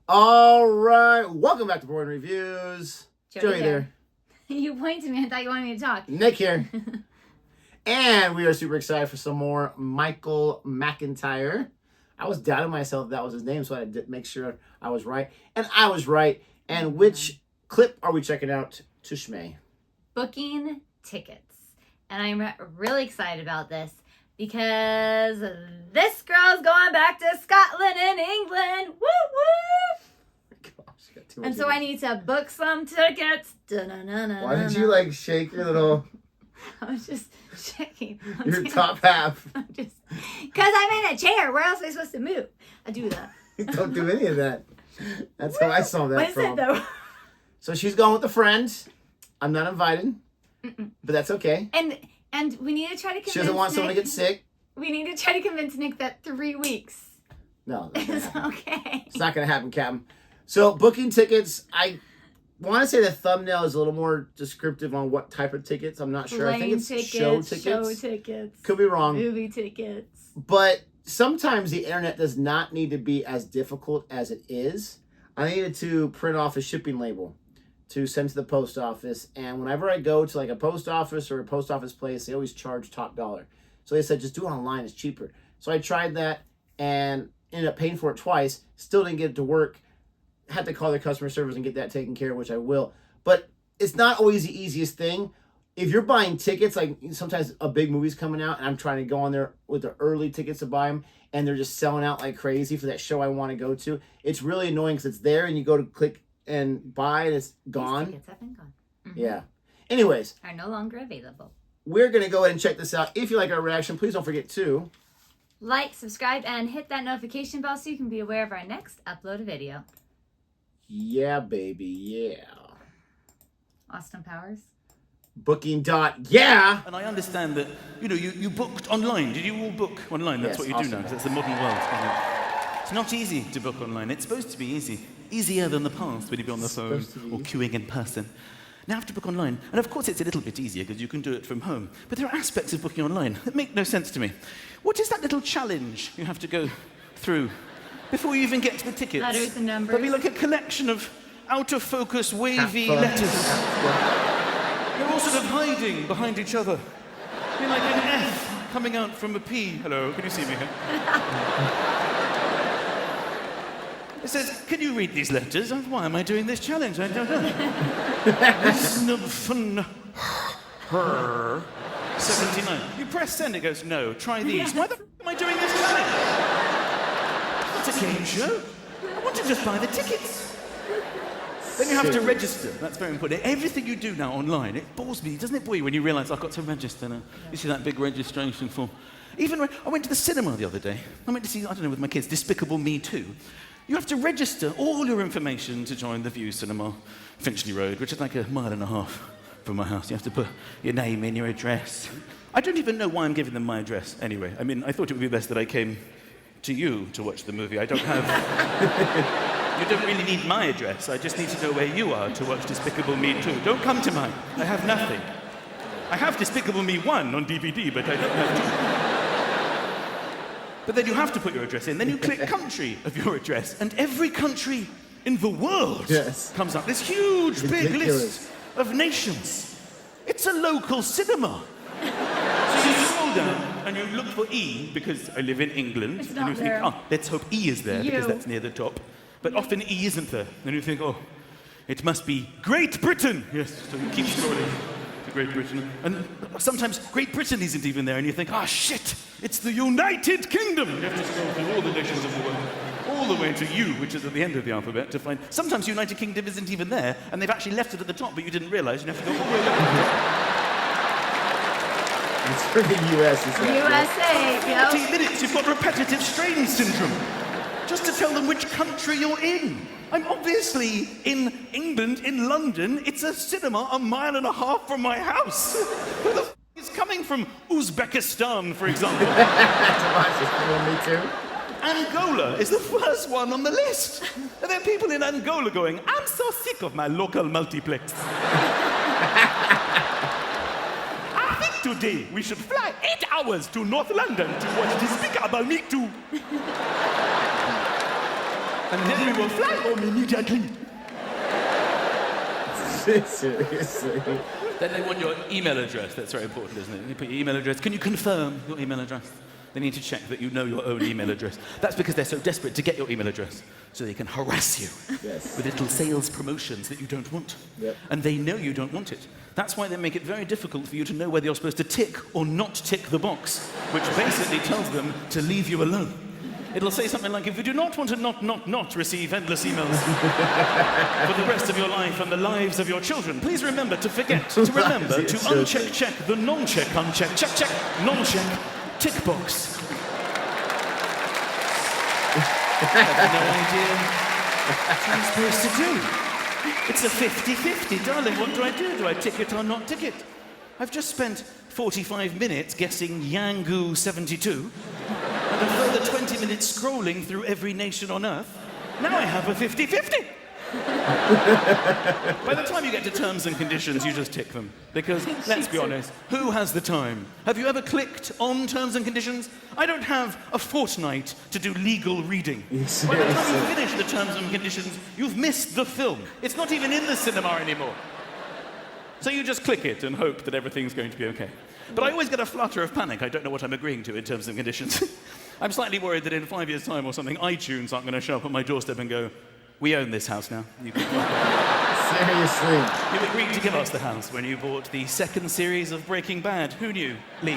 All right, welcome back to Boring Reviews. Jodi there. You pointed to me. I thought you wanted me to talk. Nick here. And we are super excited for some more Michael McIntyre. I was doubting myself that was his name, so I had to make sure I was right. And I was right. And which clip are we checking out, Tushme? Booking tickets. And I'm really excited about this because this girl's going back to Scotland and England. Woo woo! Gosh, and so I need to book some tickets. Why did you shake your little... I was just shaking. Your top half. Because I'm in a chair. Where else am I supposed to move? I do that. Don't do any of that. That's how I saw that What is from. it, though? So she's going with a friend. I'm not invited. But that's okay. And we need to try to convince She doesn't want someone to Nick- get sick. We need to try to convince Nick that 3 weeks No, that's not is happening. okay. It's not going to happen, Captain. So booking tickets, I want to say the thumbnail is a little more descriptive on what type of tickets. I'm not sure. I think it's show tickets. Show tickets. Could be wrong. Movie tickets. But sometimes the internet does not need to be as difficult as it is. I needed to print off a shipping label to send to the post office. And whenever I go to a post office or a post office place, they always charge top dollar. So they said, just do it online. It's cheaper. So I tried that and ended up paying for it twice. Still didn't get it to work. Had to call the customer service and get that taken care of, which I will. But it's not always the easiest thing. If you're buying tickets, like sometimes a big movie's coming out and I'm trying to go on there with the early tickets to buy them and they're just selling out like crazy for that show I want to go to, it's really annoying because it's there and you go to click and buy and it's gone. These tickets have been gone. Yeah. Anyways. Are no longer available. We're going to go ahead and check this out. If you like our reaction, please don't forget to like, subscribe, and hit that notification bell so you can be aware of our next upload video. Yeah, baby. Yeah. Austin Powers. Booking.yeah. And I understand that, you booked online. Did you all book online? That's Yes, what you awesome. do now, because that's the modern world. Isn't it? It's not easy to book online. It's supposed to be easy. Easier than the past when you'd be on the phone or queuing in person. Now I have to book online. And of course it's a little bit easier because you can do it from home. But there are aspects of booking online that make no sense to me. What is that little challenge you have to go through before you even get to the tickets? Letters and numbers. There'll be like a collection of out-of-focus, wavy letters. They're all sort of hiding behind each other. You're like an F coming out from a P. Hello, can you see me here? It says, can you read these letters? Why am I doing this challenge? I don't know. Her 79. You press send, it goes, no, try these. Why the f am I doing this challenge? It's a game show. I want to just buy the tickets. Then you have to register. That's very important. Everything you do now online, it bores me. Doesn't it bore you when you realise I've got to register now? You see that big registration form. Even when I went to the cinema the other day. I went to see, I don't know, with my kids, Despicable Me 2. You have to register all your information to join the View Cinema, Finchley Road, which is like 1.5 miles from my house. You have to put your name in, your address. I don't even know why I'm giving them my address anyway. I mean, I thought it would be best that I came to you to watch the movie. I don't have... You don't really need my address. I just need to know where you are to watch Despicable Me 2. Don't come to mine. I have nothing. I have Despicable Me 1 on DVD, but I don't have 2. But then you have to put your address in. Then you click country of your address, and every country in the world comes up. This huge, big list of nations. It's a local cinema. So you scroll down and you look for E, because I live in England. It's and not you think, there. oh, let's hope E is there, because You. that's near the top. But often E isn't there. Then you think, oh, it must be Great Britain. Yes, so you keep scrolling to Great Britain. And sometimes Great Britain isn't even there, and you think, oh, shit, it's the United Kingdom. You have to scroll through all the nations of the world, all the way to U, which is at the end of the alphabet, to find... Sometimes United Kingdom isn't even there, and they've actually left it at the top, but you didn't realise. You have to go all the way up to the top. It's for the US. USA, yo. 40 minutes, you've got repetitive strain syndrome. Just to tell them which country you're in. I'm obviously in England, in London. It's a cinema 1.5 miles from my house. Who the f is coming from Uzbekistan, for example? Me too. Angola is the first one on the list. And there are people in Angola going, I'm so sick of my local multiplex. I think today we should fly 8 hours to North London to watch Despicable Me 2. And then we will fly home immediately. Seriously. Then they want your email address. That's very important, isn't it? You put your email address. Can you confirm your email address? They need to check that you know your own email address. That's because they're so desperate to get your email address so they can harass you with little sales promotions that you don't want. Yep. And they know you don't want it. That's why they make it very difficult for you to know whether you're supposed to tick or not tick the box, which basically tells them to leave you alone. It'll say something like, if you do not want to not receive endless emails for the rest of your life and the lives of your children, please remember to uncheck the non-check, uncheck, check, non-check, tick box. I have no idea what I'm supposed to do. It's a 50-50, darling. What do I do? Do I tick it or not tick it? I've just spent 45 minutes guessing Yangu 72 and a further 20 minutes scrolling through every nation on Earth. Now I have a 50-50. By the time you get to terms and conditions, you just tick them. Because, let's be honest, who has the time? Have you ever clicked on terms and conditions? I don't have a fortnight to do legal reading. By the time you finish the terms and conditions, you've missed the film. It's not even in the cinema anymore. So you just click it and hope that everything's going to be okay. But I always get a flutter of panic. I don't know what I'm agreeing to in terms and conditions. I'm slightly worried that in 5 years' time or something, iTunes aren't going to show up at my doorstep and go, we own this house now. Seriously. You agreed to give us the house when you bought the second series of Breaking Bad. Who knew? Lee.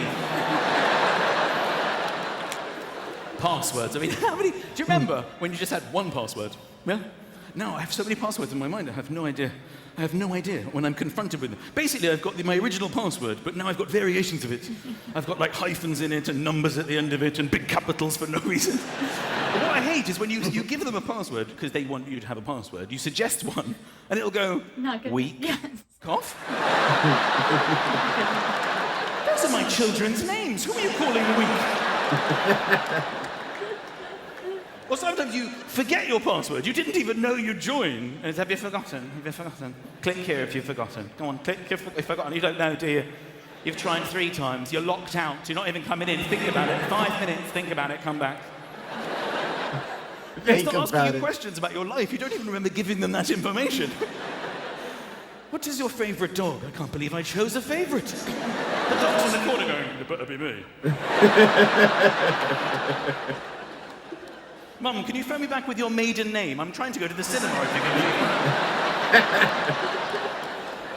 Passwords. I mean, how many... Do you remember when you just had one password? Yeah? No, I have so many passwords in my mind, I have no idea. I have no idea when I'm confronted with them. Basically, I've got my original password, but now I've got variations of it. I've got like hyphens in it and numbers at the end of it and big capitals for no reason. But what I hate is when you give them a password, because they want you to have a password, you suggest one, and it'll go, weak, Yes. cough. Those are my children's names. Who are you calling weak? Or sometimes you forget your password. You didn't even know you joined. And it's, have you forgotten? Have you forgotten? Click here if you've forgotten. Go on, click if you've forgotten. You don't know, do you? You've tried 3 times. You're locked out. You're not even coming in. Think about it. 5 minutes. Think about it. Come back. They start asking you questions about your life. You don't even remember giving them that information. What is your favourite dog? I can't believe I chose a favourite. The dog's in the corner going, it better be me. Mum, can you phone me back with your maiden name? I'm trying to go to the cinema, if you can believe it.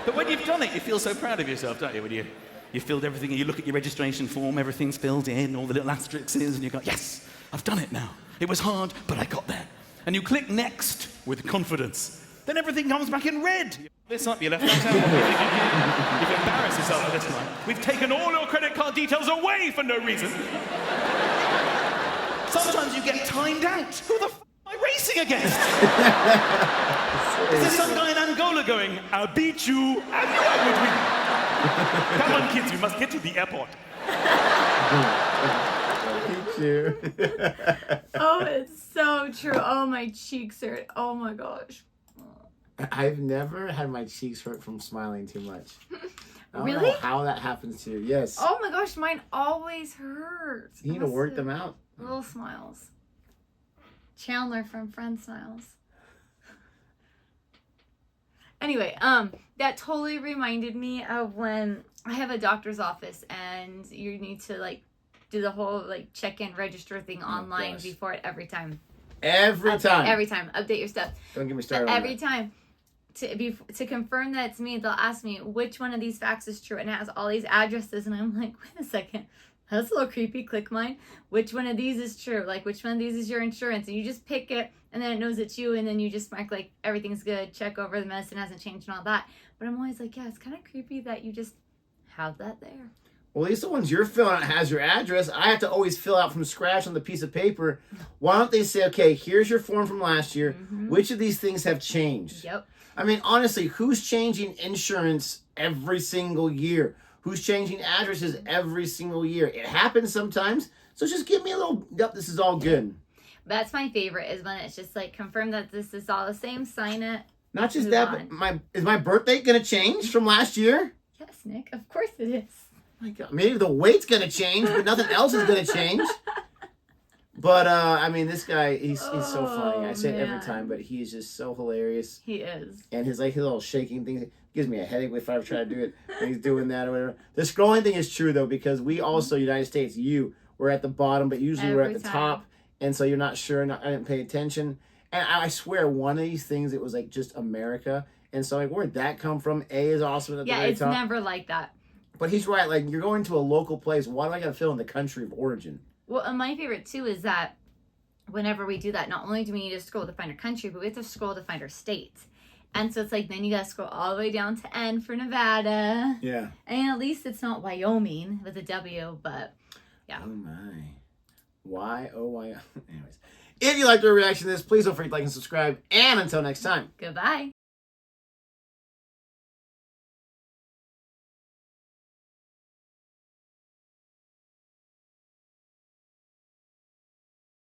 But when you've done it, you feel so proud of yourself, don't you? When you filled everything, and you look at your registration form, everything's filled in, all the little asterisks, and you go, yes, I've done it now. It was hard, but I got there. And you click next with confidence. Then everything comes back in red. This up, you left out. You've embarrassed yourself at this time. We've taken all your credit card details away for no reason. Sometimes you get timed out. Who the f*** am I racing against? Is there some guy in Angola going, I'll beat you, and I would win. Come on, kids, we must get to the airport. Beat you. Oh, it's so true. Oh, my cheeks hurt. Oh, my gosh. I've never had my cheeks hurt from smiling too much. I don't Really? know how that happens to you. Yes. Oh, my gosh, mine always hurts. You need to work them out. Little smiles. Chandler from Friends Smiles. Anyway, that totally reminded me of when I have a doctor's office and you need to like do the whole like check-in register thing online before it every time. Every time. Every time. Update your stuff. Don't get me started on Every time. To confirm that it's me, they'll ask me which one of these facts is true, and it has all these addresses, and I'm like, wait a second. That's a little creepy. Click mine. Which one of these is true? Like, which one of these is your insurance? And you just pick it, and then it knows it's you, and then you just mark, like, everything's good, check over the medicine hasn't changed and all that. But I'm always like, yeah, it's kind of creepy that you just have that there. Well, at least the ones you're filling out has your address. I have to always fill out from scratch on the piece of paper. Why don't they say, okay, here's your form from last year. Mm-hmm. Which of these things have changed? Yep. I mean, honestly, who's changing insurance every single year? Who's changing addresses every single year? It happens sometimes. So just give me a little, yep, this is all good. That's my favorite is when it's just like, confirm that this is all the same, sign it. Not just that, but is my birth date going to change from last year? Yes, Nick, of course it is. My God, maybe the weight's going to change, but nothing else is going to change. But I mean, this guy, he's so funny. I say it every man. time, but he's just so hilarious. He is. And his little shaking thing gives me a headache if I ever try to do it. And he's doing that or whatever. The scrolling thing is true though, because we also, United States, we're at the bottom, but usually we're at Every the time. top, and so you're not sure. I didn't pay attention, and I swear one of these things it was like just America, and so like where'd that come from? A is awesome at the Yeah, very it's top. never like that. But he's right. Like you're going to a local place. Why do I got to fill in the country of origin? Well, and my favorite too is that whenever we do that, not only do we need to scroll to find our country, but we have to scroll to find our state. And so it's like, then you gotta scroll all the way down to N for Nevada. Yeah. And at least it's not Wyoming with a W, but yeah. Oh my. Y-O-Y. Anyways. If you liked our reaction to this, please don't forget to like and subscribe. And until next time. Goodbye.